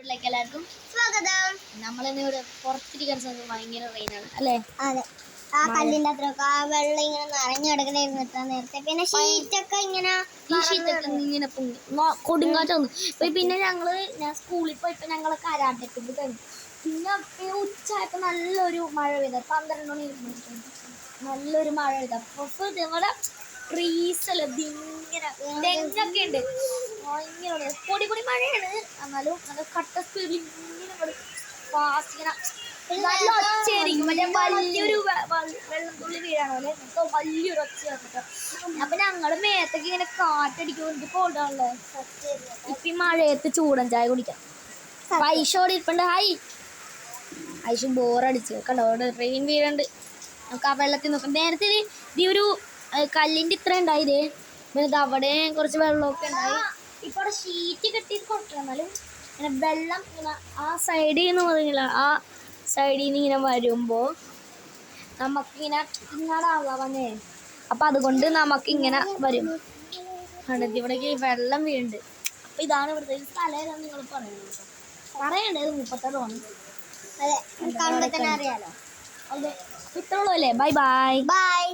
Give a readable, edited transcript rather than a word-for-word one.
വീട്ടിലേക്ക് എല്ലാവർക്കും സ്വാഗതം. നമ്മളിന്നിവിടെ പുറത്തിരിക്കാൻ സമയത്ത് ഭയങ്കര റെയിനാണ് അല്ലേ? അതെ. ആ കല്ലിന്റെ അത്രയൊക്കെ ആ വെള്ളം ഇങ്ങനെ നിറഞ്ഞു കിടക്കണായിരുന്നു എത്ര നേരത്തെ. പിന്നെ ഷീറ്റൊക്കെ ഇങ്ങനെ ഇങ്ങനെ കൊടുങ്കാറ്റ് വന്നു. പിന്നെ ഞാൻ സ്കൂളിൽ പോയപ്പോ ഞങ്ങള് കരാട്ടെക്ക് കഴിഞ്ഞു. പിന്നെ ഉച്ചയായപ്പോ നല്ലൊരു മഴ പെയ്ത 12 മണി നല്ലൊരു മഴ പെയ്ത അപ്പൊ ഞങ്ങളുടെ ട്രീസല്ല ഇങ്ങനെ തെങ്ങൊക്കെ ഉണ്ട്. ഭയങ്കര പൊടി പൊടി മഴയാണ്. എന്നാലും നല്ല കട്ട സ്പീഡിൽ ഇങ്ങനെ ഫാസ്റ്റ് ഇങ്ങനെ നല്ല ഒച്ചയായിരിക്കും. മറ്റേ വലിയൊരു വെള്ളം തുള്ളി വീഴാണോ അല്ലെ? വലിയൊരു ഒച്ചയാട്ടോ. അപ്പൊ ഞങ്ങളുടെ മേത്തൊക്കെ ഇങ്ങനെ കാറ്റടിക്കും. എനിക്ക് പോടാണല്ലേ ഇപ്പൊ ഈ മഴയത്ത് ചൂടൻ ചായ കുടിക്കാം. ഐഷോടെ ഇരിപ്പുണ്ട്. ഐഷു ബോറടിച്ച് കണ്ടോ, റെയിൻ വീഴുന്നുണ്ട്. നമുക്ക് ആ വെള്ളത്തിൽ നോക്കാം. നേരത്തെ ഈ ഒരു കല്ലിന്റെ ഇത്ര ഉണ്ടായില്ലേ, പിന്നെ അവിടെ കുറച്ച് വെള്ളമൊക്കെ ഉണ്ടായി. ഇപ്പൊ അവിടെ ഷീറ്റ് കെട്ടിയിട്ട് കൊടുക്കണം. എന്നാലും ഇങ്ങനെ വെള്ളം ഇങ്ങനെ ആ സൈഡിൽ നിന്ന് പറഞ്ഞില്ല, ആ സൈഡിൽ നിന്ന് ഇങ്ങനെ വരുമ്പോ നമുക്കിങ്ങനെ ഇങ്ങടാവുക വന്നേ. അപ്പൊ അതുകൊണ്ട് നമുക്കിങ്ങനെ വരും. കണ്ടത് ഇവിടേക്ക് വെള്ളം വീഴുന്നുണ്ട്. അപ്പൊ ഇതാണ് ഇവിടുത്തെ സ്ഥലം. നിങ്ങൾ പറയണ്ടത് 36 ആണ്. അതെ, അറിയാലോ. അതെ, ഇത്രയുള്ളൂ അല്ലേ? Bye bye.